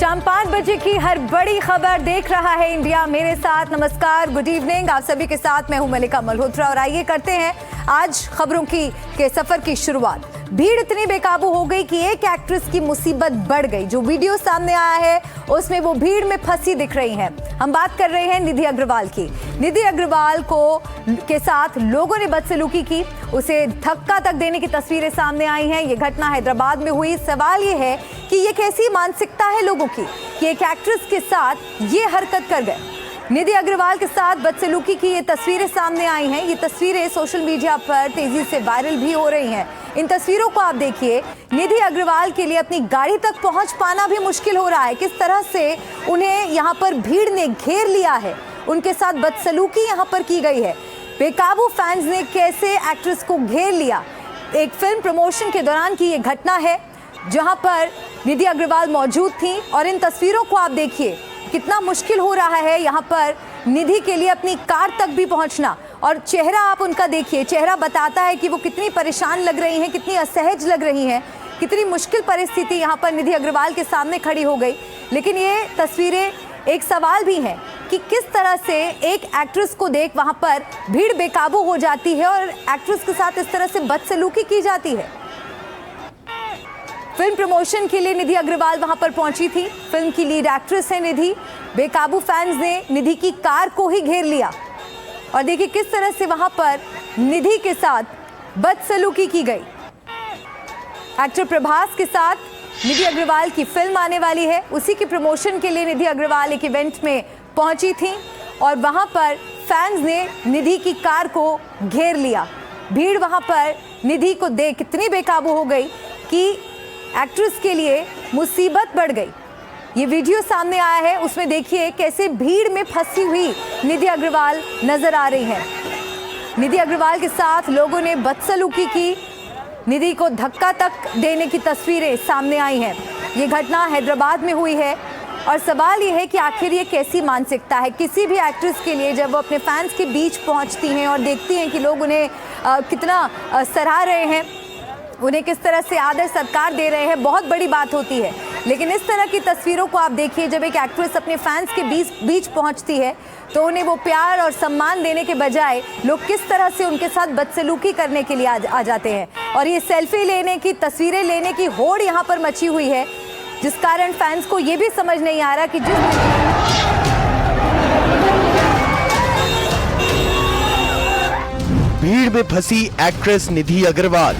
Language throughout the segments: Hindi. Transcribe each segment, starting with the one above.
शाम 5 बजे की हर बड़ी खबर देख रहा है इंडिया मेरे साथ। नमस्कार, गुड इवनिंग आप सभी के साथ। मैं हूं मलिका मल्होत्रा और आइए करते हैं आज खबरों के सफर की शुरुआत। भीड़ इतनी बेकाबू हो गई कि एक एक्ट्रेस की मुसीबत बढ़ गई। जो वीडियो सामने आया है उसमें वो भीड़ में फंसी दिख रही हैं। हम बात कर रहे हैं निधि अग्रवाल की। निधि अग्रवाल के साथ लोगों ने बदसलूकी की, उसे धक्का तक देने की तस्वीरें सामने आई हैं। ये घटना हैदराबाद में हुई। सवाल ये है कि ये कैसी मानसिकता है लोगों की कि एक एक्ट्रेस के साथ ये हरकत कर गए। निधि अग्रवाल के साथ बदसलूकी की ये तस्वीरें सामने आई हैं। ये तस्वीरें सोशल मीडिया पर तेजी से वायरल भी हो रही हैं। इन तस्वीरों को आप देखिए। निधि अग्रवाल के लिए अपनी गाड़ी तक पहुंच पाना भी मुश्किल हो रहा है। किस तरह से उन्हें यहाँ पर भीड़ ने घेर लिया है, उनके साथ बदसलूकी यहाँ पर की गई है। बेकाबू फैंस ने कैसे एक्ट्रेस को घेर लिया। एक फिल्म प्रमोशन के दौरान की ये घटना है जहाँ पर निधि अग्रवाल मौजूद थी और इन तस्वीरों को आप देखिए। कितना मुश्किल हो रहा है यहाँ पर निधि के लिए अपनी कार तक भी पहुँचना। और चेहरा आप उनका देखिए, चेहरा बताता है कि वो कितनी परेशान लग रही हैं, कितनी असहज लग रही हैं, कितनी मुश्किल परिस्थिति यहाँ पर निधि अग्रवाल के सामने खड़ी हो गई। लेकिन ये तस्वीरें एक सवाल भी है कि किस तरह से एक एक्ट्रेस को देख वहाँ पर भीड़ बेकाबू हो जाती है और एक्ट्रेस के साथ इस तरह से बदसलूकी की जाती है। फिल्म प्रमोशन के लिए निधि अग्रवाल वहां पर पहुंची थी। फिल्म की लीड एक्ट्रेस है निधि। बेकाबू फैंस ने निधि की कार को ही घेर लिया और देखिए किस तरह से वहां पर निधि के साथ बदसलूकी की गई। एक्टर प्रभास के साथ निधि अग्रवाल की फिल्म आने वाली है, उसी की प्रमोशन के लिए निधि अग्रवाल एक इवेंट में पहुंची थी और वहां पर फैंस ने निधि की कार को घेर लिया। भीड़ वहां पर निधि को देख इतनी बेकाबू हो गई कि एक्ट्रेस के लिए मुसीबत बढ़ गई। ये वीडियो सामने आया है, उसमें देखिए कैसे भीड़ में फंसी हुई निधि अग्रवाल नजर आ रही है। निधि अग्रवाल के साथ लोगों ने बदसलूकी की, निधि को धक्का तक देने की तस्वीरें सामने आई हैं। ये घटना हैदराबाद में हुई है और सवाल ये है कि आखिर ये कैसी मानसिकता है किसी भी एक्ट्रेस के लिए जब वो अपने फैंस के बीच पहुंचती हैं और देखती हैं कि लोग उन्हें कितना सराह रहे हैं, उन्हें किस तरह से आदर सत्कार दे रहे हैं, बहुत बड़ी बात होती है। लेकिन इस तरह की तस्वीरों को आप देखिए, जब एक एक्ट्रेस अपने फैंस के बीच पहुंचती है तो उन्हें वो प्यार और सम्मान देने के बजाय लोग किस तरह से उनके साथ बदसलूकी करने के लिए आ जाते हैं। और ये सेल्फी लेने की, तस्वीरें लेने की होड़ यहाँ पर मची हुई है, जिस कारण फैंस को ये भी समझ नहीं आ रहा कि भीड़ में फंसी एक्ट्रेस निधि अग्रवाल।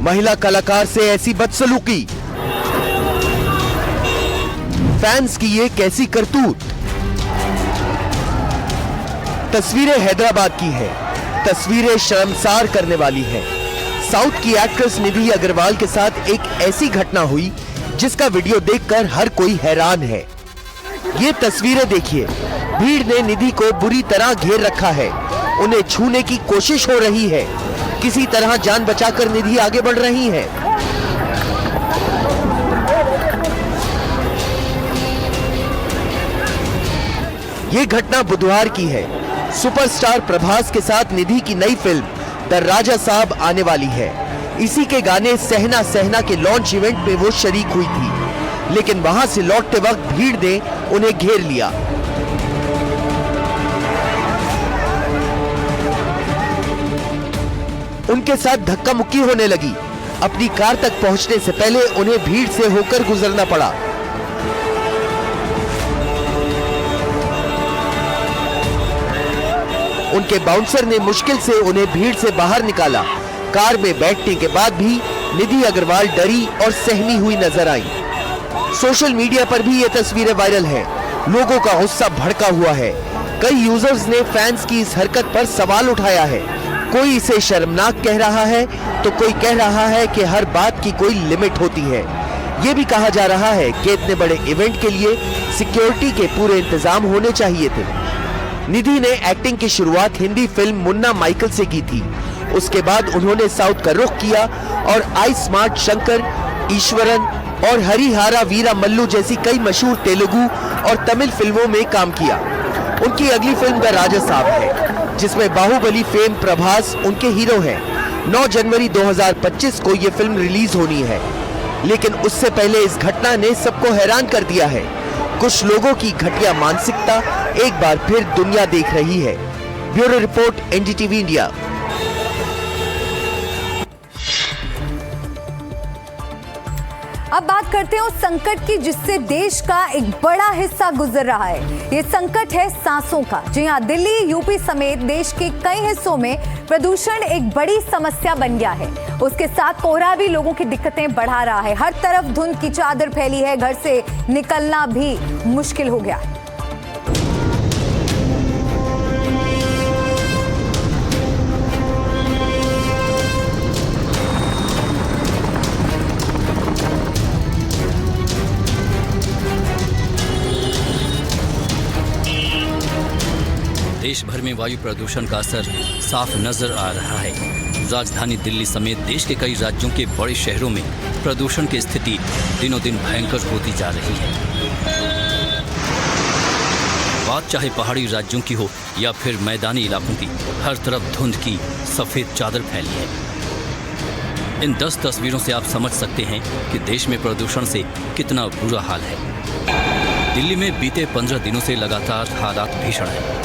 महिला कलाकार से ऐसी बदसलूकी, फैंस की ये कैसी करतूत। तस्वीरें हैदराबाद की है, तस्वीरें शर्मसार करने वाली हैं। साउथ की एक्ट्रेस निधि अग्रवाल के साथ एक ऐसी घटना हुई जिसका वीडियो देखकर हर कोई हैरान है। ये तस्वीरें देखिए, भीड़ ने निधि को बुरी तरह घेर रखा है, उन्हें छूने की कोशिश हो रही है। किसी तरह जान बचाकर निधि आगे बढ़ रही हैं। ये घटना बुधवार की है। सुपरस्टार प्रभास के साथ निधि की नई फिल्म द राजा साहब आने वाली है। इसी के गाने सहना सहना के लॉन्च इवेंट में वो शरीक हुई थी, लेकिन वहां से लौटते वक्त भीड़ ने उन्हें घेर लिया। उनके साथ धक्का मुक्की होने लगी। अपनी कार तक पहुंचने से पहले उन्हें भीड़ से होकर गुजरना पड़ा। उनके बाउंसर ने मुश्किल से उन्हें भीड़ से बाहर निकाला। कार में बैठने के बाद भी निधि अग्रवाल डरी और सहमी हुई नजर आई। सोशल मीडिया पर भी ये तस्वीरें वायरल हैं। लोगों का गुस्सा भड़का हुआ है। कई यूजर्स ने फैंस की इस हरकत पर सवाल उठाया है। कोई इसे शर्मनाक कह रहा है तो कोई कह रहा है कि हर बात की कोई लिमिट होती है। ये भी कहा जा रहा है कि इतने बड़े इवेंट के लिए सिक्योरिटी के पूरे इंतजाम होने चाहिए थे। निधि ने एक्टिंग की शुरुआत हिंदी फिल्म मुन्ना माइकल से की थी। उसके बाद उन्होंने साउथ का रुख किया और आई स्मार्ट शंकर, ईश्वरन और हरिहारा वीरा मल्लू जैसी कई मशहूर तेलुगु और तमिल फिल्मों में काम किया। उनकी अगली फिल्म द राजा साहब है, जिसमें बाहुबली फेम प्रभास उनके हीरो हैं। 9 जनवरी 2025 को ये फिल्म रिलीज होनी है। लेकिन उससे पहले इस घटना ने सबको हैरान कर दिया है। कुछ लोगों की घटिया मानसिकता एक बार फिर दुनिया देख रही है। Bureau report, NDTV India. अब बात करते हैं उस संकट की जिससे देश का एक बड़ा हिस्सा गुजर रहा है। ये संकट है सांसों का। जी हां, दिल्ली, यूपी समेत देश के कई हिस्सों में प्रदूषण एक बड़ी समस्या बन गया है। उसके साथ कोहरा भी लोगों की दिक्कतें बढ़ा रहा है। हर तरफ धुंध की चादर फैली है। घर से निकलना भी मुश्किल हो गया है। देश भर में वायु प्रदूषण का असर साफ नजर आ रहा है। राजधानी दिल्ली समेत देश के कई राज्यों के बड़े शहरों में प्रदूषण की स्थिति दिनों दिन भयंकर होती जा रही है। बात चाहे पहाड़ी राज्यों की हो या फिर मैदानी इलाकों की, हर तरफ धुंध की सफेद चादर फैली है। इन 10 तस्वीरों से आप समझ सकते हैं कि देश में प्रदूषण से कितना बुरा हाल है। दिल्ली में बीते 15 दिनों से लगातार हालात भीषण है।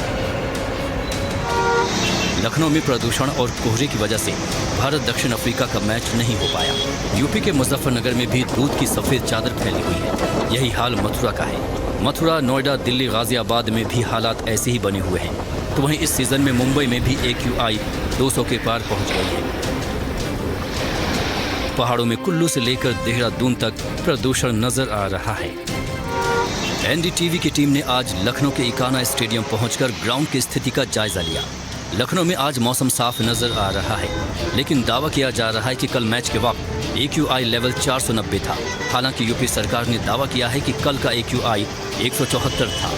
लखनऊ में प्रदूषण और कोहरे की वजह से भारत दक्षिण अफ्रीका का मैच नहीं हो पाया। यूपी के मुजफ्फरनगर में भी दूध की सफेद चादर फैली हुई है। यही हाल मथुरा का है। मथुरा, नोएडा, दिल्ली, गाजियाबाद में भी हालात ऐसे ही बने हुए हैं। तो वहीं इस सीजन में मुंबई में भी AQI 200 के पार पहुंच गई है। पहाड़ों में कुल्लू से लेकर देहरादून तक प्रदूषण नजर आ रहा है। एनडीटीवी की टीम ने आज लखनऊ के इकाना स्टेडियम पहुंचकर ग्राउंड की स्थिति का जायजा लिया। लखनऊ में आज मौसम साफ नजर आ रहा है, लेकिन दावा किया जा रहा है कि कल मैच के वक्त AQI लेवल 490 था। हालांकि यूपी सरकार ने दावा किया है कि कल का AQI 174 था।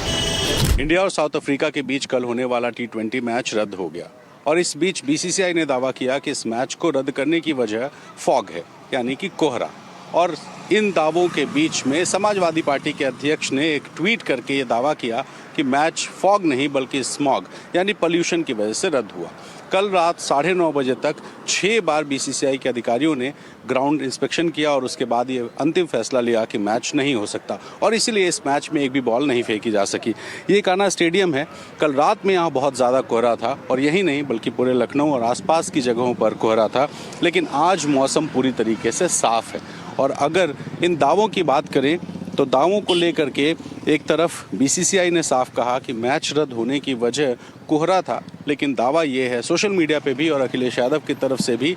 इंडिया और साउथ अफ्रीका के बीच कल होने वाला T20 मैच रद्द हो गया और इस बीच BCCI ने दावा किया कि इस मैच को रद्द करने की वजह फॉग है, यानी कि कोहरा। और इन दावों के बीच में समाजवादी पार्टी के अध्यक्ष ने एक ट्वीट करके ये दावा किया कि मैच फॉग नहीं बल्कि स्मॉग यानी पोल्यूशन की वजह से रद्द हुआ। कल रात 9:30 बजे तक 6 बार BCCI के अधिकारियों ने ग्राउंड इंस्पेक्शन किया और उसके बाद ये अंतिम फैसला लिया कि मैच नहीं हो सकता और इसीलिए इस मैच में एक भी बॉल नहीं फेंकी जा सकी। ये इकाना स्टेडियम है। कल रात में यहाँ बहुत ज़्यादा कोहरा था और यही नहीं बल्कि पूरे लखनऊ और आसपास की जगहों पर कोहरा था, लेकिन आज मौसम पूरी तरीके से साफ है। और अगर इन दावों की बात करें तो दावों को लेकर के एक तरफ BCCI ने साफ कहा कि मैच रद्द होने की वजह कोहरा था, लेकिन दावा ये है सोशल मीडिया पे भी और अखिलेश यादव की तरफ से भी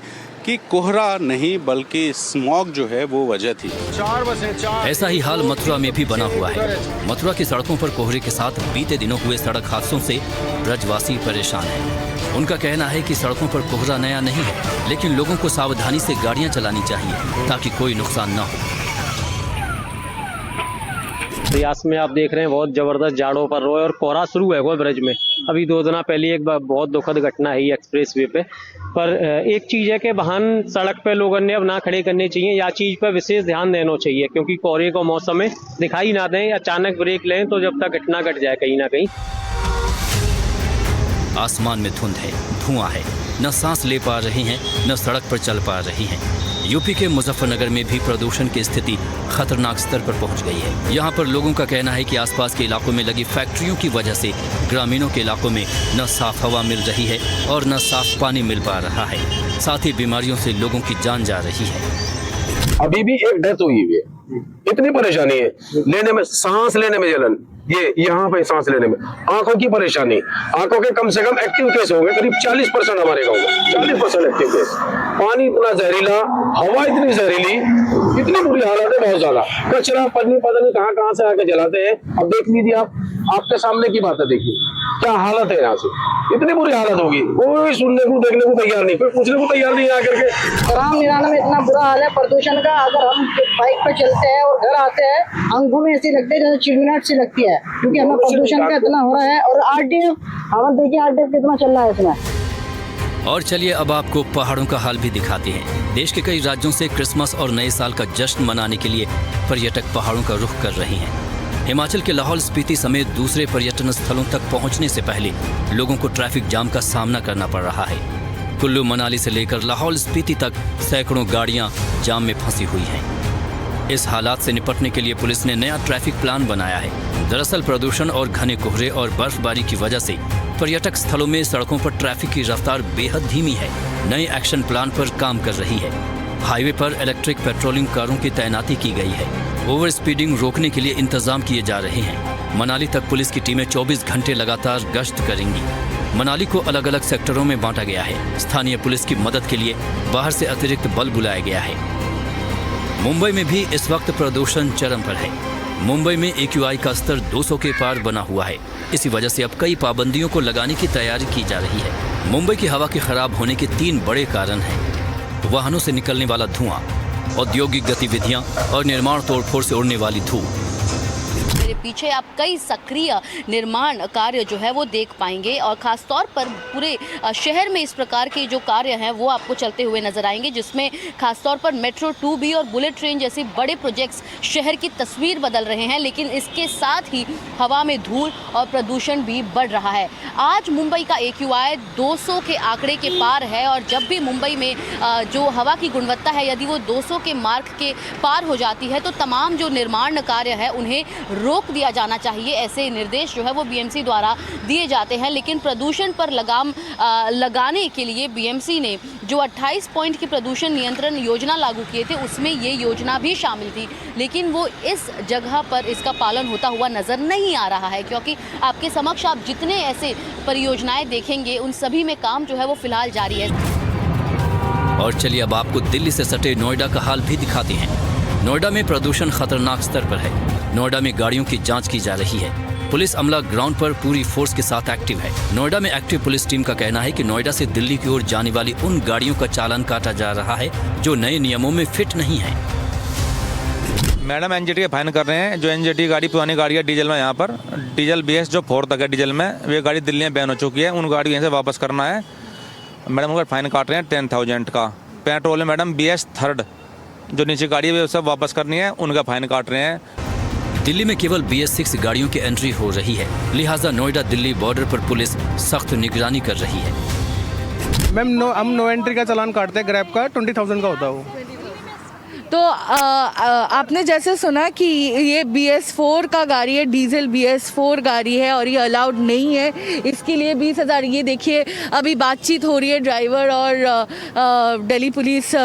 कि कोहरा नहीं बल्कि स्मॉग जो है वो वजह थी। ऐसा ही हाल मथुरा में भी बना हुआ है। मथुरा की सड़कों पर कोहरे के साथ बीते दिनों हुए सड़क हादसों से ब्रजवासी परेशान हैं। उनका कहना है कि सड़कों पर कोहरा नया नहीं है, लेकिन लोगों को सावधानी से गाड़ियां चलानी चाहिए ताकि कोई नुकसान न हो। प्रयास में आप देख रहे हैं बहुत जबरदस्त जाड़ों पर रोए और कोहरा शुरू है वो ब्रिज में। अभी 2 दिन पहले एक बहुत दुखद घटना है एक्सप्रेस वे पे। पर एक चीज है कि वाहन सड़क पे लोगों ने अब ना खड़े करने चाहिए, या चीज पर विशेष ध्यान देना चाहिए, क्योंकि कोहरे को मौसम में दिखाई ना दें, अचानक ब्रेक लें तो जब तक घटना घट जाए कहीं ना कहीं। आसमान में धुंध है, धुआं है, न सांस ले पा रहे हैं न सड़क पर चल पा रहे हैं। यूपी के मुजफ्फरनगर में भी प्रदूषण की स्थिति खतरनाक स्तर पर पहुंच गई है। यहाँ पर लोगों का कहना है कि आसपास के इलाकों में लगी फैक्ट्रियों की वजह से ग्रामीणों के इलाकों में न साफ हवा मिल रही है और न साफ पानी मिल पा रहा है। साथ ही बीमारियों से लोगों की जान जा रही है। अभी भी एक डेथ हुई है, इतनी परेशानी है, लेने में, सांस लेने में जलन, ये यहाँ पे सांस लेने में, आंखों की परेशानी, आंखों के कम से कम एक्टिव केस होंगे करीब 40% हमारे गांव में, 40% एक्टिव केस। पानी इतना जहरीला, हवा इतनी जहरीली, इतनी बुरी हालत है, बहुत ज्यादा कचरा पता नहीं कहाँ से आके जलाते हैं। अब देख लीजिए आप, आपके सामने की बात है, देखिए क्या हालत है यहाँ से, इतनी बुरी हालत होगी। कोई सुनने को देखने को तैयार नहीं, कोई पूछने को तैयार नहीं आकर के। राम मीराना में इतना बुरा हाल है प्रदूषण का। अगर हम बाइक पे चलते हैं और घर आते हैं, आंखों में ऐसी लगती है जैसे चिड़मिनाट सी लगती है, क्योंकि हमें प्रदूषण का इतना हो रहा है। और RDF, हमें देखिए RDF कितना चल रहा है इसमें। और चलिए अब आपको पहाड़ों का हाल भी दिखाते हैं। देश के कई राज्यों से क्रिसमस और नए साल का जश्न मनाने के लिए पर्यटक पहाड़ों का रुख कर रहे हैं। हिमाचल के लाहौल स्पीति समेत दूसरे पर्यटन स्थलों तक पहुंचने से पहले लोगों को ट्रैफिक जाम का सामना करना पड़ रहा है। कुल्लू मनाली से लेकर लाहौल स्पीति तक सैकड़ों गाड़ियां जाम में फंसी हुई हैं। इस हालात से निपटने के लिए पुलिस ने नया ट्रैफिक प्लान बनाया है। दरअसल प्रदूषण और घने कोहरे और बर्फबारी की वजह से पर्यटक स्थलों में सड़कों पर ट्रैफिक की रफ्तार बेहद धीमी है। नए एक्शन प्लान पर काम कर रही है। हाईवे पर इलेक्ट्रिक पेट्रोलिंग कारों की तैनाती की गई है। ओवर स्पीडिंग रोकने के लिए इंतजाम किए जा रहे हैं। मनाली तक पुलिस की टीमें 24 घंटे लगातार गश्त करेंगी। मनाली को अलग अलग सेक्टरों में बांटा गया है। स्थानीय पुलिस की मदद के लिए बाहर से अतिरिक्त बल बुलाया गया है। मुंबई में भी इस वक्त प्रदूषण चरम पर है। मुंबई में AQI का स्तर 200 के पार बना हुआ है। इसी वजह से अब कई पाबंदियों को लगाने की तैयारी की जा रही है। मुंबई की हवा के खराब होने के 3 बड़े कारण हैं। वाहनों से निकलने वाला धुआं, औद्योगिक गतिविधियां और निर्माण तोड़फोड़ से उड़ने वाली धूल। मेरे पीछे आप कई सक्रिय निर्माण कार्य जो है वो देख पाएंगे और ख़ास तौर पर पूरे शहर में इस प्रकार के जो कार्य हैं वो आपको चलते हुए नजर आएंगे, जिसमें खास तौर पर मेट्रो 2B और बुलेट ट्रेन जैसे बड़े प्रोजेक्ट्स शहर की तस्वीर बदल रहे हैं। लेकिन इसके साथ ही हवा में धूल और प्रदूषण भी बढ़ रहा है। आज मुंबई का AQI 200 के आंकड़े के पार है और जब भी मुंबई में जो हवा की गुणवत्ता है यदि वो 200 के मार्क के पार हो जाती है तो तमाम जो निर्माण कार्य है उन्हें रोक दिया जाना चाहिए। ऐसे निर्देश जो है वो BMC द्वारा दिए जाते हैं। लेकिन प्रदूषण पर लगाम लगाने के लिए BMC ने जो 28 पॉइंट की प्रदूषण नियंत्रण योजना लागू किए थे उसमें ये योजना भी शामिल थी, लेकिन वो इस जगह पर इसका पालन होता हुआ नजर नहीं आ रहा है, क्योंकि आपके समक्ष आप जितने ऐसे परियोजनाएं देखेंगे उन सभी में काम जो है वो फिलहाल जारी है। और चलिए अब आपको दिल्ली से सटे नोएडा का हाल भी दिखाते हैं। नोएडा में प्रदूषण खतरनाक स्तर पर है। नोएडा में गाड़ियों की जांच की जा रही है। पुलिस अमला ग्राउंड पर पूरी फोर्स के साथ एक्टिव है। नोएडा में एक्टिव पुलिस टीम का कहना है कि नोएडा से दिल्ली की ओर जाने वाली उन गाड़ियों का चालान काटा जा रहा है जो नए नियमों में फिट नहीं है। मैडम NGT का फाइन कर रहे हैं। जो NGT गाड़ी पुरानी गाड़ी है डीजल में, यहाँ पर डीजल BS जो 4 तक है डीजल में, वे गाड़ी दिल्ली में बैन हो चुकी है। उन गाड़ी यहाँ से वापस करना है। मैडम अगर फाइन काट रहे हैं 10,000 का। पेट्रोल में मैडम BS 3 जो नीचे गाड़ी है वे सब वापस करनी है, उनका फाइन काट रहे हैं। दिल्ली में केवल BS 6 गाड़ियों की एंट्री हो रही है, लिहाजा नोएडा दिल्ली बॉर्डर पर पुलिस सख्त निगरानी कर रही है। मैम हम नो एंट्री का चालान काटते हैं, ग्रैब का 20,000 का होता है वो। तो आपने जैसे सुना कि ये BS 4 का गाड़ी है, डीजल BS 4 गाड़ी है और ये अलाउड नहीं है, इसके लिए 20,000। ये देखिए अभी बातचीत हो रही है ड्राइवर और दिल्ली पुलिस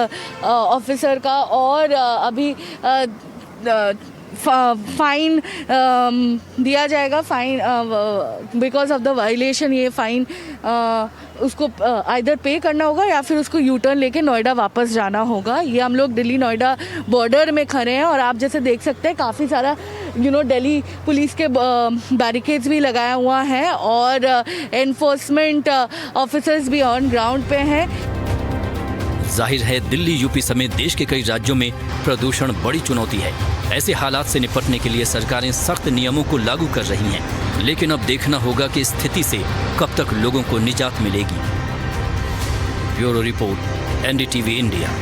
ऑफिसर का, और अभी फाइन दिया जाएगा। Fine because of the violation ये फाइन उसको आइदर पे करना होगा या फिर उसको यू टर्न लेके नोएडा वापस जाना होगा। ये हम लोग दिल्ली नोएडा बॉर्डर में खड़े हैं और आप जैसे देख सकते हैं काफ़ी सारा दिल्ली पुलिस के बैरिकेड्स भी लगाया हुआ है और एनफोर्समेंट ऑफिसर्स भी ऑन ग्राउंड पे हैं। जाहिर है दिल्ली UP समेत देश के कई राज्यों में प्रदूषण बड़ी चुनौती है। ऐसे हालात से निपटने के लिए सरकारें सख्त नियमों को लागू कर रही हैं, लेकिन अब देखना होगा कि इस स्थिति से कब तक लोगों को निजात मिलेगी। Bureau report NDTV India.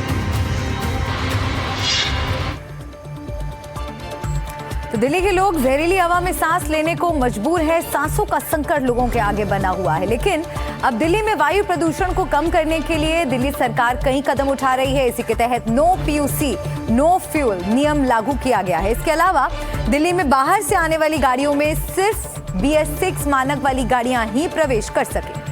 तो दिल्ली के लोग जहरीली हवा में सांस लेने को मजबूर है। सांसों का संकट लोगों के आगे बना हुआ है। लेकिन अब दिल्ली में वायु प्रदूषण को कम करने के लिए दिल्ली सरकार कई कदम उठा रही है। इसी के तहत नो PUC नो फ्यूल नियम लागू किया गया है। इसके अलावा दिल्ली में बाहर से आने वाली गाड़ियों में सिर्फ BS 6 मानक वाली गाड़ियां ही प्रवेश कर सके।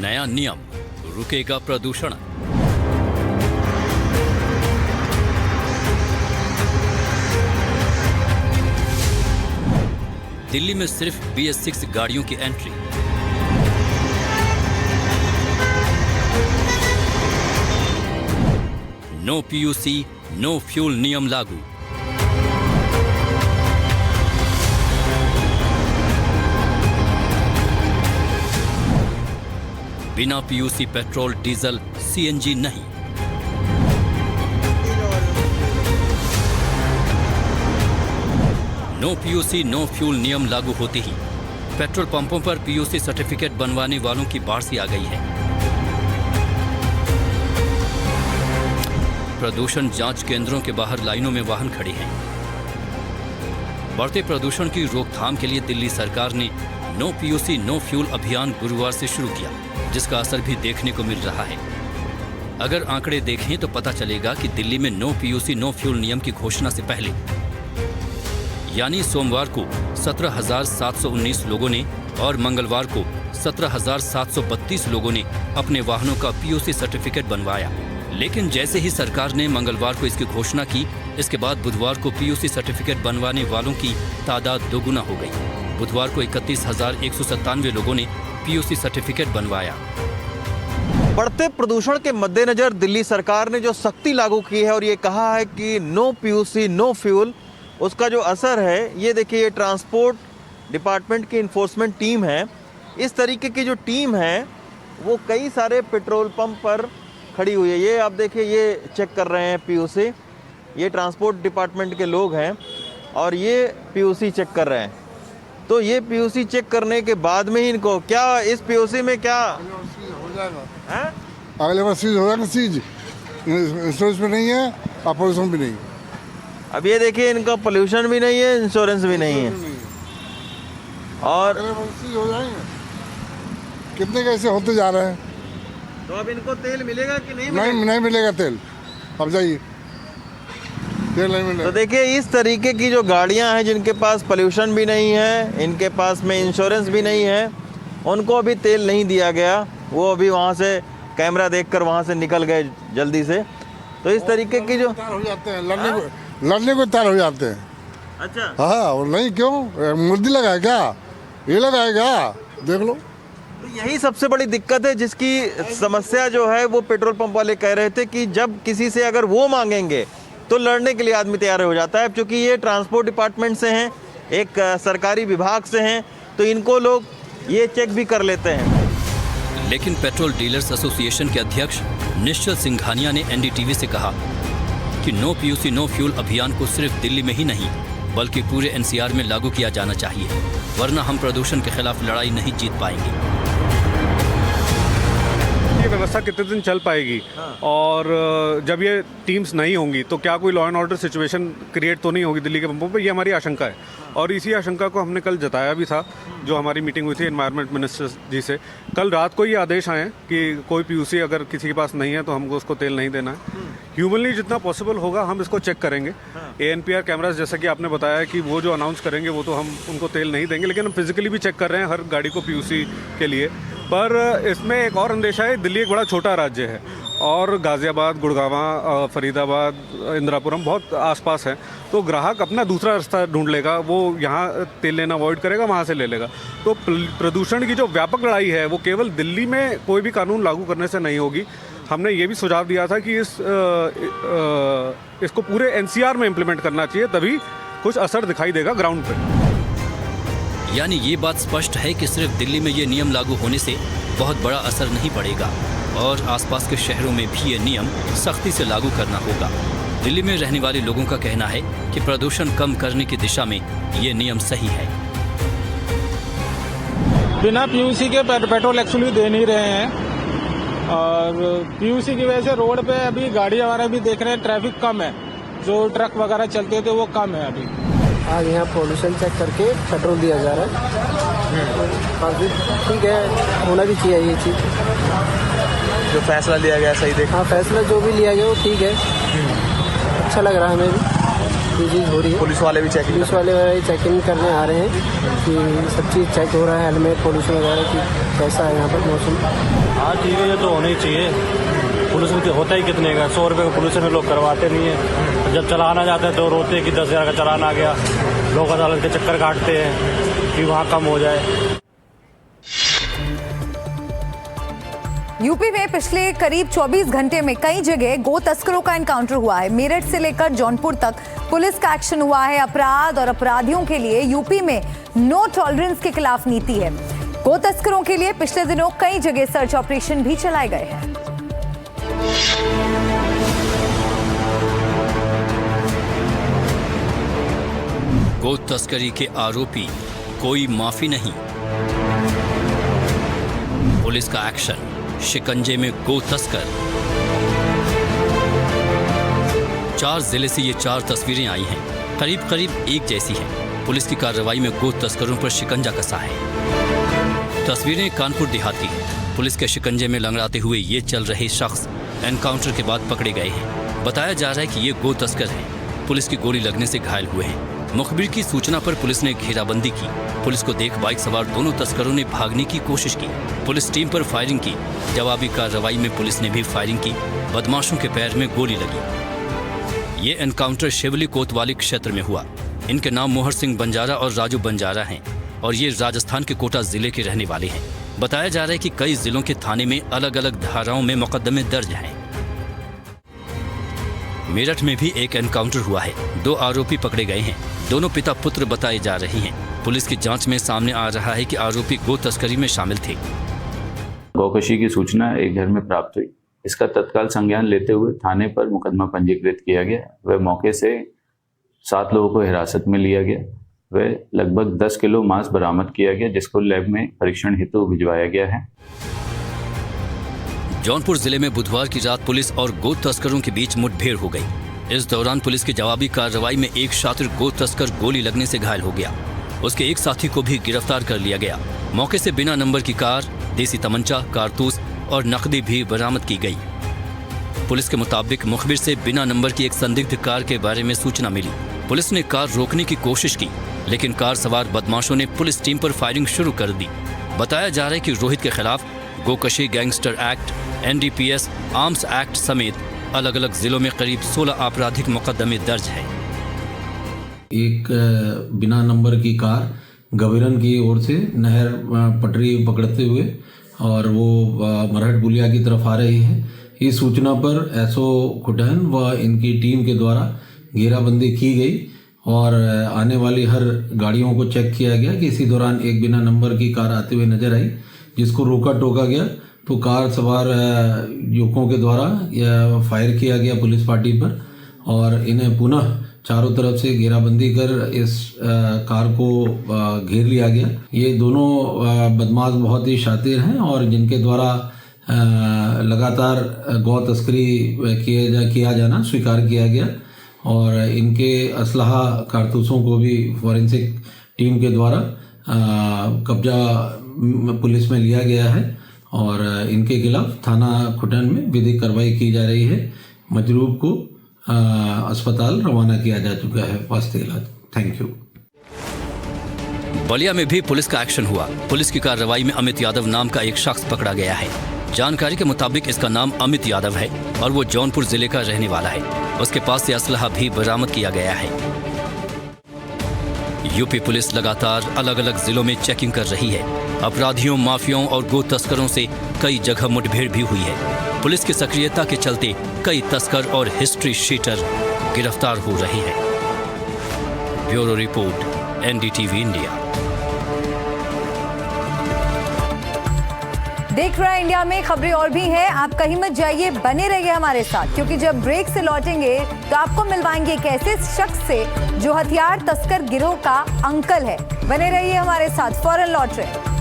नया नियम, रुकेगा प्रदूषण। दिल्ली में सिर्फ BS 6 गाड़ियों की entry. No PUC no fuel नियम लागू। बिना PUC पेट्रोल डीजल CNG नहीं। नो PUC नो फ्यूल नियम लागू होते ही पेट्रोल पंपों पर PUC सर्टिफिकेट बनवाने वालों की बाढ़ सी आ गई है। प्रदूषण जांच केंद्रों के बाहर लाइनों में वाहन खड़े हैं। बढ़ते प्रदूषण की रोकथाम के लिए दिल्ली सरकार ने नो पीयूसी नो फ्यूल अभियान गुरुवार से शुरू किया, जिसका असर भी देखने को मिल रहा है। अगर आंकड़े देखें तो पता चलेगा कि दिल्ली में नो पीयूसी नो फ्यूल नियम की घोषणा से पहले यानी सोमवार को 17,719 लोगों ने और मंगलवार को 17,732 लोगों ने अपने वाहनों का पीयूसी सर्टिफिकेट बनवाया। लेकिन जैसे ही सरकार ने मंगलवार को इसकी घोषणा की, इसके बाद बुधवार को पीयूसी सर्टिफिकेट बनवाने वालों की तादाद दोगुना हो गई। बुधवार को 31,197 लोगों ने पीयूसी सर्टिफिकेट बनवाया। बढ़ते प्रदूषण के मद्देनजर दिल्ली सरकार ने जो सख्ती लागू की है और ये कहा है कि नो पीयूसी नो फ्यूल, उसका जो असर है ये देखिए, ये ट्रांसपोर्ट डिपार्टमेंट की इन्फोर्समेंट टीम है। इस तरीके की जो टीम है वो कई सारे पेट्रोल पंप पर खड़ी हुई है। ये आप देखिए, ये चेक कर रहे हैं पीयूसी, ये ट्रांसपोर्ट डिपार्टमेंट के लोग हैं और ये पीयूसी चेक कर रहे हैं। तो ये पीयूसी चेक करने के बाद में ही इनको क्या, इस पीयूसी में क्या हो जाएगा, अगले बार सीज हो जाएगा। सीज इंश्योरेंस भी नहीं है और पोल्यूशन भी नहीं। अब ये देखिए, इनका पोल्यूशन भी नहीं है, इंश्योरेंस भी नहीं है और हो जाएंगे। कितने कैसे होते जा रहे हैं। तो अब इनको तेल मिलेगा कि नहीं मिलेगा? नहीं मिलेगा तेल। अब जाइए, तेल नहीं मिलेगा। तो देखिए, इस तरीके की जो गाड़ियां हैं जिनके पास पोल्यूशन भी नहीं है, इनके पास में इंश्योरेंस भी नहीं है, उनको अभी तेल नहीं दिया गया। वो अभी वहाँ से कैमरा देखकर वहाँ से निकल गए जल्दी से। तो इस तरीके की जो हो जाते हैं, लड़ने को तैयार हो जाते हैं। अच्छा, हाँ, और नहीं क्यों, मुर्दी लगाए क्या, ये लगाए क्या, देख लो। तो यही सबसे बड़ी दिक्कत है, जिसकी समस्या जो है वो पेट्रोल पंप वाले कह रहे थे कि जब किसी से अगर वो मांगेंगे तो लड़ने के लिए आदमी तैयार हो जाता है। क्योंकि ये ट्रांसपोर्ट डिपार्टमेंट से हैं, एक सरकारी विभाग से हैं, तो इनको लोग ये चेक भी कर लेते हैं। लेकिन पेट्रोल डीलर्स एसोसिएशन के अध्यक्ष निश्चल सिंघानिया ने एनडीटीवी से कहा कि नो पीयूसी नो फ्यूल अभियान को सिर्फ दिल्ली में ही नहीं बल्कि पूरे एनसीआर में लागू किया जाना चाहिए, वरना हम प्रदूषण के खिलाफ लड़ाई नहीं जीत पाएंगे। ये व्यवस्था कितने दिन चल पाएगी और जब ये टीम्स नहीं होंगी तो क्या कोई law and order situation create तो नहीं होगी दिल्ली के पंपों पे? ये हमारी आशंका है और इसी आशंका को हमने कल जताया भी था, जो हमारी मीटिंग हुई थी एनवायरनमेंट मिनिस्टर जी से। कल रात को ये आदेश आए कि कोई पीयूसी अगर किसी के पास नहीं है तो हमको उसको तेल नहीं देना है। ह्यूमनली जितना पॉसिबल होगा हम इसको चेक करेंगे। ANPR कैमरास, जैसा कि आपने बताया कि वो जो अनाउंस करेंगे वो तो हम उनको तेल नहीं देंगे, लेकिन हम फिजिकली भी चेक कर रहे हैं हर गाड़ी को पीयूसी के लिए। पर इसमें एक और अंदेशा है, दिल्ली एक बड़ा छोटा राज्य है और गाज़ियाबाद, गुड़गांव, फरीदाबाद, इंदिरापुरम बहुत आसपास है, तो ग्राहक अपना दूसरा रास्ता ढूंढ लेगा। वो यहाँ तेल लेना अवॉइड करेगा, वहाँ से ले लेगा। तो प्रदूषण की जो व्यापक लड़ाई है वो केवल दिल्ली में कोई भी कानून लागू करने से नहीं होगी। हमने ये भी सुझाव दिया था कि इसको पूरे NCR में इम्प्लीमेंट करना चाहिए, तभी कुछ असर दिखाई देगा ग्राउंड पे। यानी ये बात स्पष्ट है कि सिर्फ दिल्ली में ये नियम लागू होने से बहुत बड़ा असर नहीं पड़ेगा और आसपास के शहरों में भी ये नियम सख्ती से लागू करना होगा। दिल्ली में रहने वाले लोगों का कहना है कि प्रदूषण कम करने की दिशा में ये नियम सही है। बिना पीयूसी के पेट्रोल एक्चुअली दे नहीं रहे हैं और पीयूसी की वजह से रोड पे अभी गाड़ी हमारा भी देख रहे हैं, ट्रैफिक कम है, जो ट्रक वगैरह चलते थे वो कम है अभी। आज यहाँ पोल्यूशन चेक करके पेट्रोल दिया जा रहा है, काफी ठीक है, होना भी चाहिए ये चीज़। जो फैसला लिया गया सही देखा। हाँ, फैसला जो भी लिया गया वो ठीक है, अच्छा लग रहा है हमें भी। ये चीज़ हो रही है, पुलिस वाले भी चेकिंग करने आ रहे हैं कि सब चीज़ चेक हो रहा है, हेलमेट, पोल्यूशन वगैरह की कैसा है यहाँ पर मौसम। हाँ ठीक है, ये तो होना ही चाहिए। पोल्यूशन होता ही कितने का, 100 रुपये का पोल्यूशन में लोग करवाते नहीं है। जब चलाना जाता है तो रोते हैं कि 10,000 का चलान आ गया, लोग अदालत के चक्कर काटते हैं कि वहाँ कम हो जाए। यूपी में पिछले करीब 24 घंटे में कई जगह गो तस्करों का एनकाउंटर हुआ है। मेरठ से लेकर जौनपुर तक पुलिस का एक्शन हुआ है। अपराध और अपराधियों के लिए यूपी में नो टॉलरेंस के खिलाफ नीति है। गो तस्करों के लिए पिछले दिनों कई जगह सर्च ऑपरेशन भी चलाए गए हैं। गो तस्करी के आरोपी कोई माफी नहीं। पुलिस का एक्शन, शिकंजे में गो तस्कर। 4 जिले से ये 4 तस्वीरें आई हैं, करीब करीब एक जैसी हैं। पुलिस की कार्रवाई में गो तस्करों पर शिकंजा कसा है। तस्वीरें कानपुर देहात की। पुलिस के शिकंजे में लंगड़ाते हुए ये चल रहे शख्स एनकाउंटर के बाद पकड़े गए हैं। बताया जा रहा है कि ये गो तस्कर हैं। पुलिस की गोली लगने से घायल हुए हैं। मुखबिर की सूचना पर पुलिस ने घेराबंदी की। पुलिस को देख बाइक सवार दोनों तस्करों ने भागने की कोशिश की। पुलिस टीम पर फायरिंग की। जवाबी कार्रवाई में पुलिस ने भी फायरिंग की। बदमाशों के पैर में गोली लगी। ये एनकाउंटर शिवली कोतवाली क्षेत्र में हुआ। इनके नाम मोहर सिंह बंजारा और राजू बंजारा हैं और ये राजस्थान के कोटा जिले के रहने वाले हैं। बताया जा रहा है कि कई जिलों के थाने में अलग अलग धाराओं में मुकदमे दर्ज हैं। मेरठ में भी एक एनकाउंटर हुआ है। 2 आरोपी पकड़े गए हैं। दोनों पिता पुत्र बताए जा रहे हैं। पुलिस की जांच में सामने आ रहा है कि आरोपी गो तस्करी में शामिल थे। गौकशी की सूचना एक घर में प्राप्त हुई। इसका तत्काल संज्ञान लेते हुए थाने पर मुकदमा पंजीकृत किया गया। वह मौके से 7 लोगों को हिरासत में लिया गया। वह लगभग 10 किलो मांस बरामद किया गया, जिसको लैब में परीक्षण हेतु भिजवाया गया है। जौनपुर जिले में बुधवार की रात पुलिस और गो तस्करों के बीच मुठभेड़ हो गई। इस दौरान पुलिस की जवाबी कार्रवाई में एक शातिर गो तस्कर गोली लगने से घायल हो गया। उसके एक साथी को भी गिरफ्तार कर लिया गया। मौके से बिना नंबर की कार, देसी तमंचा, कारतूस और नकदी भी बरामद की गई। पुलिस के मुताबिक मुखबिर से बिना नंबर की एक संदिग्ध कार के बारे में सूचना मिली। पुलिस ने कार रोकने की कोशिश की, लेकिन कार सवार बदमाशों ने पुलिस टीम पर फायरिंग शुरू कर दी। बताया जा रहा है कि रोहित के खिलाफ गोकशी gangster act, NDPS, arms act समेत अलग अलग जिलों में करीब 16 आपराधिक मुकदमे दर्ज हैं। एक बिना नंबर की कार गवीरन की ओर से नहर पटरी पकड़ते हुए और वो मरहट बुलिया की तरफ आ रही है। इस सूचना पर SO खुटहन व इनकी टीम के द्वारा घेराबंदी की गई और आने वाली हर गाड़ियों को चेक किया गया कि इसी दौरान एक बिना नंबर की कार आते हुए नजर आई, जिसको रोका टोका गया तो कार सवार युवकों के द्वारा फायर किया गया पुलिस पार्टी पर और इन्हें पुनः चारों तरफ से घेराबंदी कर इस कार को घेर लिया गया। ये दोनों बदमाश बहुत ही शातिर हैं और जिनके द्वारा लगातार गौ तस्करी किया जाना स्वीकार किया गया और इनके असलहा कारतूसों को भी फॉरेंसिक टीम के द्वारा कब्जा पुलिस में लिया गया है और इनके खिलाफ थाना खुटन में विधिक कार्रवाई की जा रही है। मजरूब को अस्पताल रवाना किया जा चुका है वास्ते इलाज। Thank you. बलिया में भी पुलिस का एक्शन हुआ। पुलिस की कार्रवाई में अमित यादव नाम का एक शख्स पकड़ा गया है। जानकारी के मुताबिक इसका नाम अमित यादव है और वो जौनपुर जिले का रहने वाला है। उसके पास से असलहा भी बरामद किया गया है। यूपी पुलिस लगातार अलग अलग जिलों में चेकिंग कर रही है। अपराधियों, माफियाओं और गो तस्करों से कई जगह मुठभेड़ भी हुई है। पुलिस की सक्रियता के चलते कई तस्कर और हिस्ट्री शीटर गिरफ्तार हो रहे हैं। Bureau report, NDTV India. देख रहे हैं इंडिया में खबरें और भी हैं। आप कहीं मत जाइए, बने रहिए हमारे साथ, क्योंकि जब ब्रेक से लौटेंगे तो आपको मिलवाएंगे एक ऐसे शख्स से जो हथियार तस्कर गिरोह का अंकल है। बने रहिए हमारे साथ, फौरन लौट रहे।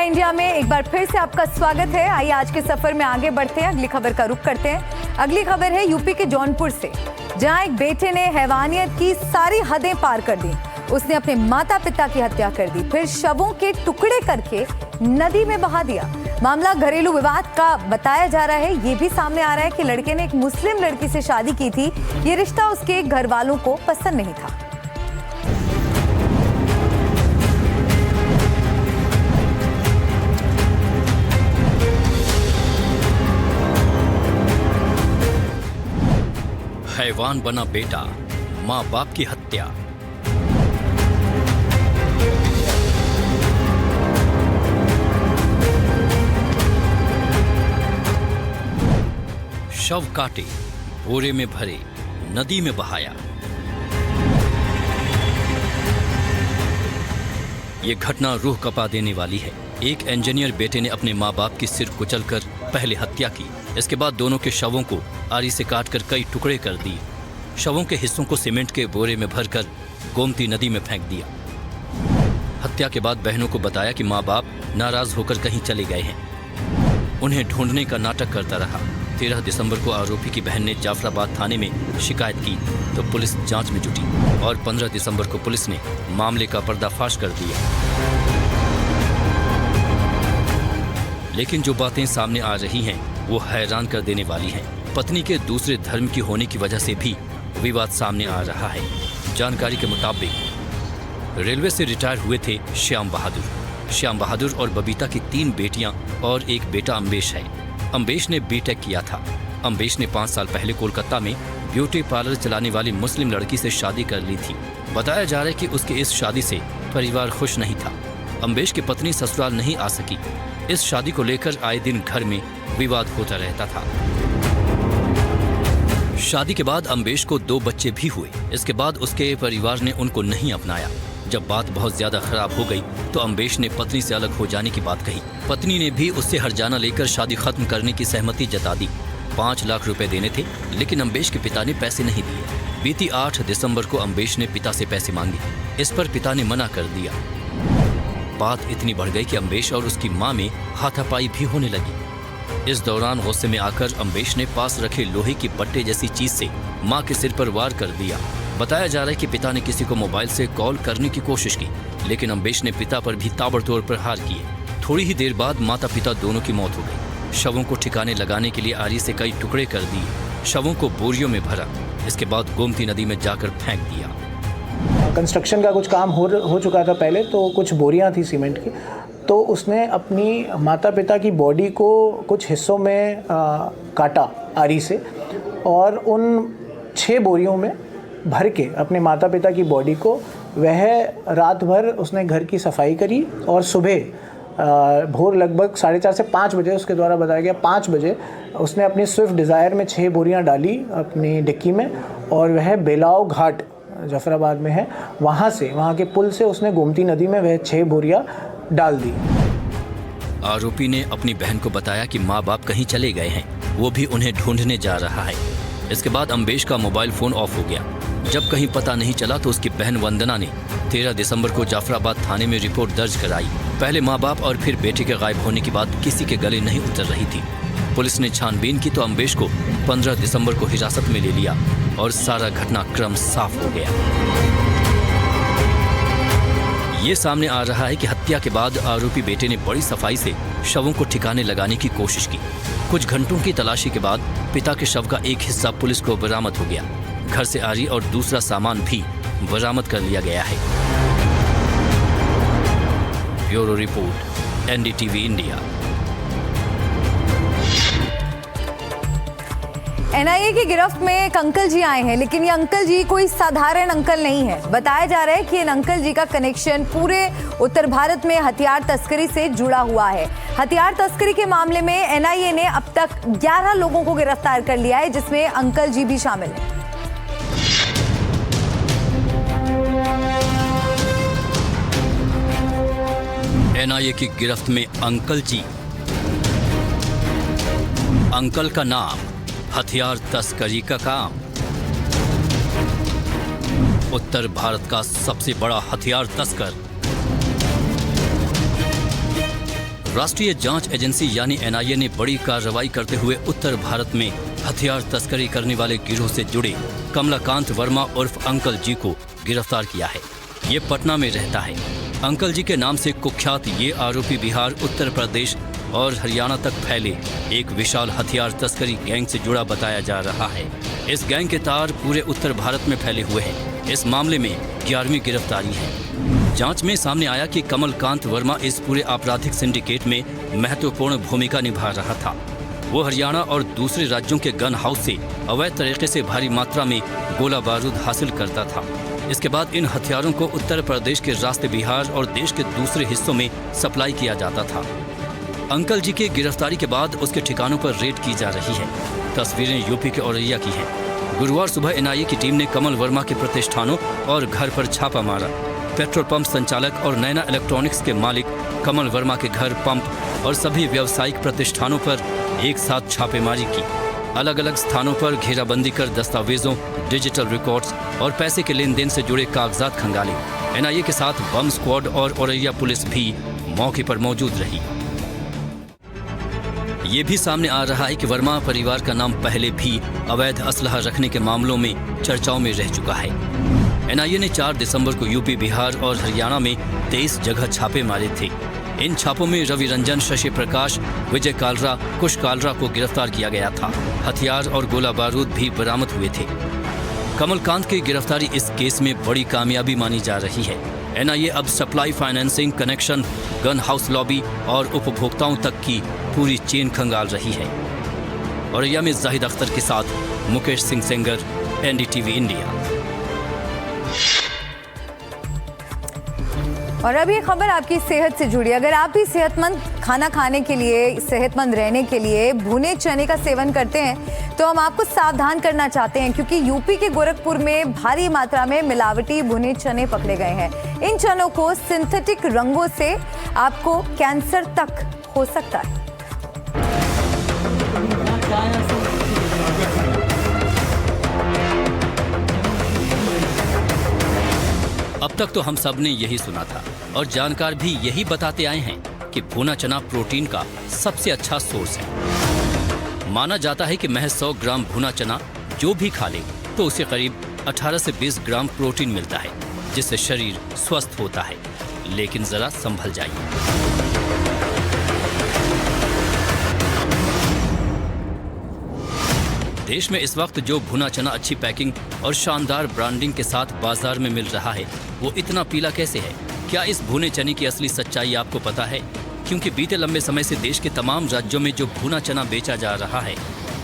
इंडिया में एक बार फिर से आपका स्वागत है। आइए आज के सफर में आगे बढ़ते हैं। अगली खबर का रुख करते हैं। अगली खबर है यूपी के जौनपुर से, जहां एक बेटे ने हैवानियत की सारी हदें पार कर दी। उसने अपने माता पिता की हत्या कर दी, फिर शवों के टुकड़े करके नदी में बहा दिया। मामला घरेलू विवाद का बताया जा रहा है। ये भी सामने आ रहा है कि लड़के ने एक मुस्लिम लड़की से शादी की थी। ये रिश्ता उसके घर वालों को पसंद नहीं था। हैवान बना बेटा, माँ बाप की हत्या। शव काटे, बोरे में भरे, नदी में बहाया। ये घटना रूह कपा देने वाली है। एक इंजीनियर बेटे ने अपने माँ बाप की सिर कुचलकर पहले हत्या की। इसके बाद दोनों के शवों को आरी से काटकर कई टुकड़े कर दिए। शवों के हिस्सों को सीमेंट के बोरे में भरकर गोमती नदी में फेंक दिया। हत्या के बाद बहनों को बताया कि माँ बाप नाराज होकर कहीं चले गए हैं। उन्हें ढूंढने का नाटक करता रहा। 13 दिसंबर को आरोपी की बहन ने जाफराबाद थाने में शिकायत की तो पुलिस जांच में जुटी और 15 दिसंबर को पुलिस ने मामले का पर्दाफाश कर दिया। लेकिन जो बातें सामने आ रही हैं वो हैरान कर देने वाली हैं। पत्नी के दूसरे धर्म की होने की वजह से भी विवाद सामने आ रहा है। जानकारी के मुताबिक रेलवे से रिटायर हुए थे श्याम बहादुर और बबीता की 3 बेटियां और एक बेटा अम्बेश है। अम्बेश ने बीटेक किया था। अम्बेश ने 5 साल पहले कोलकाता में ब्यूटी पार्लर चलाने वाली मुस्लिम लड़की से शादी कर ली थी। बताया जा रहा है कि उसकी इस शादी से परिवार खुश नहीं था। अम्बेश की पत्नी ससुराल नहीं आ सकी। इस शादी को लेकर आए दिन घर में विवाद होता रहता था। शादी के बाद अम्बेश को 2 बच्चे भी हुए। इसके बाद उसके परिवार ने उनको नहीं अपनाया। जब बात बहुत ज्यादा खराब हो गई तो अम्बेश ने पत्नी से अलग हो जाने की बात कही। पत्नी ने भी उससे हर्जाना लेकर शादी खत्म करने की सहमति जता दी। 5 लाख रुपए देने थे, लेकिन अम्बेश के पिता ने पैसे नहीं दिए। बीती 8 दिसंबर को अम्बेश ने पिता से पैसे मांगे। इस पर पिता ने मना कर दिया। बात इतनी बढ़ गई कि अम्बेश और उसकी मां में हाथापाई भी होने लगी। इस दौरान गुस्से में आकर अम्बेश ने पास रखे लोहे की बट्टे जैसी चीज से मां के सिर पर वार कर दिया। बताया जा रहा है कि पिता ने किसी को मोबाइल से कॉल करने की कोशिश की, लेकिन अम्बेश ने पिता पर भी ताबड़तोड़ प्रहार किए। थोड़ी ही देर बाद माता पिता दोनों की मौत हो गई। शवों को ठिकाने लगाने के लिए आरी से कई टुकड़े कर दिए। शवों को बोरियों में भरा। इसके बाद गोमती नदी में जाकर फेंक दिया। कंस्ट्रक्शन का कुछ काम हो चुका था पहले, तो कुछ बोरियां थी सीमेंट की, तो उसने अपनी माता पिता की बॉडी को कुछ हिस्सों में काटा आरी से और उन 6 बोरियों में भर के अपने माता पिता की बॉडी को वह रात भर उसने घर की सफाई करी और सुबह भोर लगभग 4:30 से 5 बजे उसके द्वारा बताया गया 5 बजे उसने अपनी स्विफ्ट डिज़ायर में 6 बोरियां डाली अपनी डिक्की में और वह बेलाव घाट जाफराबाद में है, वहाँ के पुल से उसने गोमती नदी में वह 6 बोरियां डाल दी। आरोपी ने अपनी बहन को बताया कि माँ बाप कहीं चले गए हैं, वो भी उन्हें ढूंढने जा रहा है। इसके बाद अम्बेश का मोबाइल फोन ऑफ हो गया। जब कहीं पता नहीं चला तो उसकी बहन वंदना ने 13 दिसंबर को जाफराबाद थाने में रिपोर्ट दर्ज कराई। पहले माँ बाप और फिर बेटे के गायब होने की बात किसी के गले नहीं उतर रही थी। पुलिस ने छानबीन की तो अम्बेश को 15 दिसंबर को हिरासत में ले लिया और सारा घटनाक्रम साफ हो गया। ये सामने आ रहा है कि हत्या के बाद आरोपी बेटे ने बड़ी सफाई से शवों को ठिकाने लगाने की कोशिश की। कुछ घंटों की तलाशी के बाद पिता के शव का एक हिस्सा पुलिस को बरामद हो गया। घर से आरी और दूसरा सामान भी बरामद कर लिया गया है। Bureau report, NDTV India. NIA की गिरफ्त में एक अंकल जी आए हैं, लेकिन ये अंकल जी कोई साधारण अंकल नहीं है। बताया जा रहा है कि इन अंकल जी का कनेक्शन पूरे उत्तर भारत में हथियार तस्करी से जुड़ा हुआ है। हथियार तस्करी के मामले में एनआईए ने अब तक 11 लोगों को गिरफ्तार कर लिया है, जिसमें अंकल जी भी शामिल हैं। एनआईए की गिरफ्त में अंकल जी। अंकल का नाम, हथियार तस्करी का काम। उत्तर भारत का सबसे बड़ा हथियार तस्कर। राष्ट्रीय जांच एजेंसी यानी एनआईए ने बड़ी कार्रवाई करते हुए उत्तर भारत में हथियार तस्करी करने वाले गिरोह से जुड़े कमलाकांत वर्मा उर्फ अंकल जी को गिरफ्तार किया है। ये पटना में रहता है। अंकल जी के नाम से कुख्यात ये आरोपी बिहार, उत्तर प्रदेश और हरियाणा तक फैले एक विशाल हथियार तस्करी गैंग से जुड़ा बताया जा रहा है। इस गैंग के तार पूरे उत्तर भारत में फैले हुए हैं। इस मामले में 11वीं गिरफ्तारी है। जांच में सामने आया कि कमलकांत वर्मा इस पूरे आपराधिक सिंडिकेट में महत्वपूर्ण भूमिका निभा रहा था। वो हरियाणा और दूसरे राज्यों के गन हाउस से अवैध तरीके से भारी मात्रा में गोला बारूद हासिल करता था। इसके बाद इन हथियारों को उत्तर प्रदेश के रास्ते बिहार और देश के दूसरे हिस्सों में सप्लाई किया जाता था। अंकल जी की गिरफ्तारी के बाद उसके ठिकानों पर रेड की जा रही है। तस्वीरें यूपी के औरैया की हैं। गुरुवार सुबह एनआईए की टीम ने कमल वर्मा के प्रतिष्ठानों और घर पर छापा मारा। पेट्रोल पंप संचालक और नैना इलेक्ट्रॉनिक्स के मालिक कमल वर्मा के घर, पंप और सभी व्यावसायिक प्रतिष्ठानों पर एक साथ छापेमारी की। अलग अलग स्थानों पर घेराबंदी कर दस्तावेजों, डिजिटल रिकॉर्ड्स और पैसे के लेन देन से जुड़े कागजात खंगाले। एनआईए के साथ बम स्क्वाड और औरैया पुलिस भी मौके पर मौजूद रही। ये भी सामने आ रहा है कि वर्मा परिवार का नाम पहले भी अवैध असलहा रखने के मामलों में चर्चाओं में रह चुका है। एनआईए ने 4 दिसंबर को यूपी, बिहार और हरियाणा में 23 जगह छापे मारे थे। इन छापों में रवि रंजन, शशि प्रकाश, विजय कालरा, कुश कालरा को गिरफ्तार किया गया था। हथियार और गोला बारूद भी बरामद हुए थे। कमलकांत की गिरफ्तारी इस केस में बड़ी कामयाबी मानी जा रही है। एनआईए अब supply, financing, connection, gun house lobby और उपभोक्ताओं तक की पूरी चेन खंगाल रही है। औरैया में जाहिद अख्तर के साथ मुकेश सिंह सेंगर, एनडीटीवी इंडिया। और अब ये खबर आपकी सेहत से जुड़ी। अगर आप भी सेहतमंद खाना खाने के लिए, सेहतमंद रहने के लिए भुने चने का सेवन करते हैं तो हम आपको सावधान करना चाहते हैं, क्योंकि यूपी के गोरखपुर में भारी मात्रा में मिलावटी भुने चने पकड़े गए हैं। इन चनों को सिंथेटिक रंगों से आपको कैंसर तक हो सकता है। अब तक तो हम सब ने यही सुना था और जानकार भी यही बताते आए हैं कि भुना चना प्रोटीन का सबसे अच्छा सोर्स है। माना जाता है कि महज 100 ग्राम भुना चना जो भी खा ले तो उसे करीब 18 से 20 ग्राम प्रोटीन मिलता है, जिससे शरीर स्वस्थ होता है। लेकिन जरा संभल जाइए। देश में इस वक्त जो भुना चना अच्छी पैकिंग और शानदार ब्रांडिंग के साथ बाजार में मिल रहा है, वो इतना पीला कैसे है? क्या इस भुने चने की असली सच्चाई आपको पता है? क्योंकि बीते लंबे समय से देश के तमाम राज्यों में जो भुना चना बेचा जा रहा है,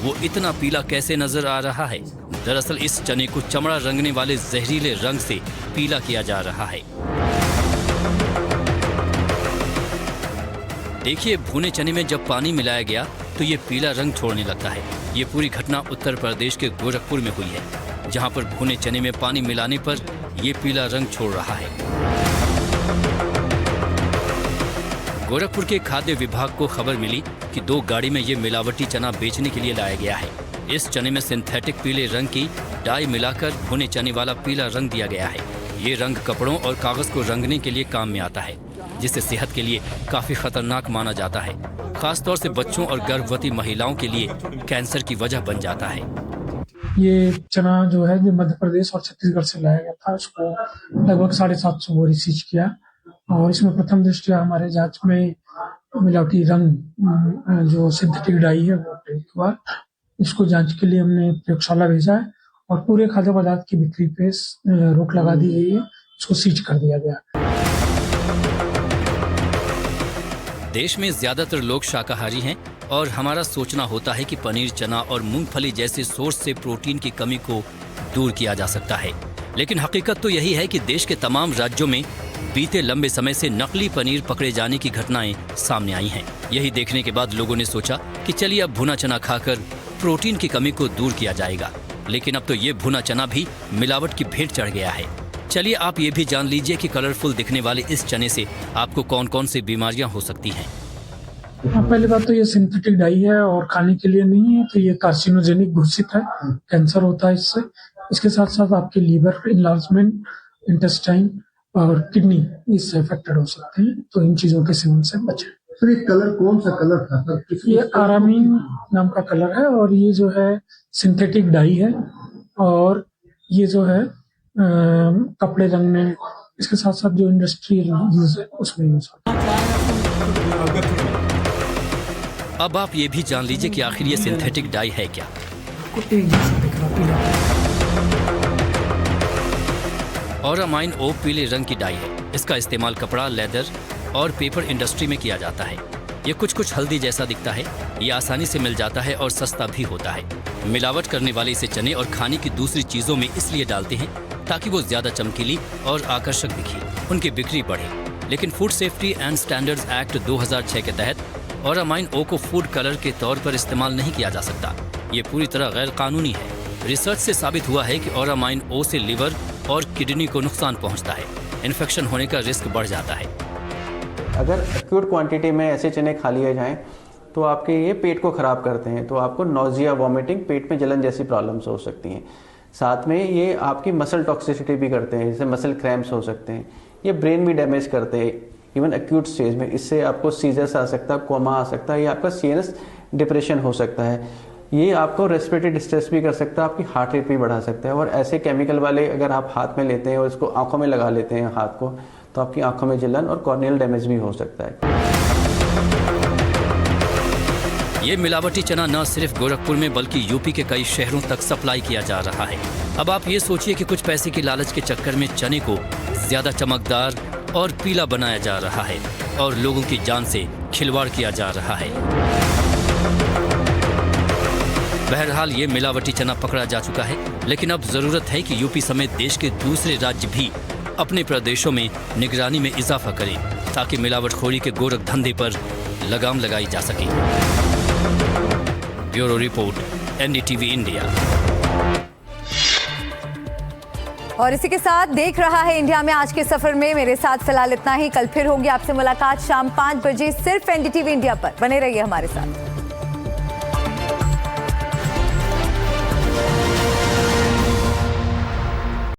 वो इतना पीला कैसे नजर आ रहा है? दरअसल इस चने को चमड़ा रंगने वाले जहरीले रंग से पीला किया जा रहा है। देखिए, भुने चने में जब पानी मिलाया गया तो ये पीला रंग छोड़ने लगता है। ये पूरी घटना उत्तर प्रदेश के गोरखपुर में हुई है, जहां पर भुने चने में पानी मिलाने पर ये पीला रंग छोड़ रहा है। गोरखपुर के खाद्य विभाग को खबर मिली कि 2 गाड़ी में ये मिलावटी चना बेचने के लिए लाया गया है। इस चने में सिंथेटिक पीले रंग की डाई मिलाकर भुने चने वाला पीला रंग दिया गया है। ये रंग कपड़ों और कागज को रंगने के लिए काम में आता है, जिससे सेहत के लिए काफी खतरनाक माना जाता है। खासतौर से बच्चों और गर्भवती महिलाओं के लिए कैंसर की वजह बन जाता है। ये चना जो है जो मध्य प्रदेश और छत्तीसगढ़ से लाया गया था, उसको लगभग 750 बोरी सीज किया और इसमें प्रथम दृष्टया हमारे जांच में मिलावटी रंग जो सिंथेटिक डाई है वो प्रयुक्त हुआ। इसको जांच के लिए हमने प्रयोगशाला भेजा है और पूरे खाद्य पदार्थ की बिक्री पे रोक लगा दी गई है, उसको सीज कर दिया गया। देश में ज्यादातर लोग शाकाहारी हैं और हमारा सोचना होता है कि पनीर, चना और मूंगफली जैसे सोर्स से प्रोटीन की कमी को दूर किया जा सकता है। लेकिन हकीकत तो यही है कि देश के तमाम राज्यों में बीते लंबे समय से नकली पनीर पकड़े जाने की घटनाएं सामने आई हैं। यही देखने के बाद लोगों ने सोचा कि चलिए अब भुना चना खाकर प्रोटीन की कमी को दूर किया जाएगा। लेकिन अब तो ये भुना चना भी मिलावट की भेंट चढ़ गया है। चलिए आप ये भी जान लीजिए कि कलरफुल दिखने वाले इस चने से आपको कौन कौन सी बीमारियां हो सकती हैं। पहली बात तो ये सिंथेटिक डाई है और खाने के लिए नहीं है, तो ये कार्सिनोजेनिक घोषित है, कैंसर होता है इससे। इसके साथ साथ आपके लीवर इनलार्जमेंट, इंटेस्टाइन और किडनी इससे अफेक्टेड हो सकते हैं, तो इन चीजों के सेवन से बचें। तो ये कलर कौन सा कलर था? ये आरामीन नाम का कलर है और ये जो है सिंथेटिक डाई है और ये जो है कपड़े रंगने, इसके साथ साथ जो इंडस्ट्रियल यूज है उसमें यूज होता है। अब आप ये भी जान लीजिए कि आखिर ये सिंथेटिक डाई है क्या। ऑरामाइन ओ पीले रंग की डाई है। इसका इस्तेमाल कपड़ा, लेदर और पेपर इंडस्ट्री में किया जाता है। ये कुछ हल्दी जैसा दिखता है। ये आसानी से मिल जाता है और सस्ता भी होता है। मिलावट करने वाले इसे चने और खाने की दूसरी चीजों में इसलिए डालते हैं ताकि वो ज्यादा चमकीली और आकर्षक दिखे, उनकी बिक्री बढ़े। लेकिन food safety and standards act 2006 के तहत ऑरामाइन ओ को फूड कलर के तौर पर इस्तेमाल नहीं किया जा सकता। ये पूरी तरह गैर कानूनी है। रिसर्च से साबित हुआ है कि ऑरामाइन ओ से लिवर और किडनी को नुकसान पहुंचता है। इन्फेक्शन होने का रिस्क बढ़ जाता है। अगर एक्यूट क्वांटिटी में ऐसे चने खा लिए जाएं तो आपके ये पेट को खराब करते हैं, तो आपको नोजिया, वॉमिटिंग, पेट में जलन जैसी प्रॉब्लम्स हो सकती हैं। साथ में ये आपकी मसल टॉक्सिसिटी भी करते हैं, जैसे मसल क्रैम्प्स हो सकते हैं। ये ब्रेन भी डैमेज करते हैं इवन एक्यूट स्टेज में। इससे आपको सीजर्स आ सकता है, कोमा आ सकता है, या आपका सीएनएस डिप्रेशन हो सकता है। ये आपको रेस्पिरेटरी डिस्ट्रेस भी कर सकता है, आपकी हार्ट रेट भी बढ़ा सकता है। और ऐसे केमिकल वाले अगर आप हाथ में लेते हैं और इसको आंखों में लगा लेते हैं हाथ को, तो आपकी आंखों में जलन और कॉर्नियल डैमेज भी हो सकता है। ये मिलावटी चना न सिर्फ गोरखपुर में बल्कि यूपी के कई शहरों तक सप्लाई किया जा रहा है। अब आप ये सोचिए कि कुछ पैसे की लालच के चक्कर में चने को ज्यादा चमकदार और पीला बनाया जा रहा है और लोगों की जान से खिलवाड़ किया जा रहा है। बहरहाल ये मिलावटी चना पकड़ा जा चुका है, लेकिन अब जरूरत है कि यूपी समेत देश के दूसरे राज्य भी अपने प्रदेशों में निगरानी में इजाफा करें ताकि मिलावटखोरी के गोरख धंधे पर लगाम लगाई जा सके। Bureau report, NDTV India. और इसी के साथ देख रहा है इंडिया में आज के सफर में मेरे साथ फिलहाल इतना ही। कल फिर होगी आपसे मुलाकात शाम 5 बजे सिर्फ एनडीटीवी इंडिया पर। बने रहिए हमारे साथ।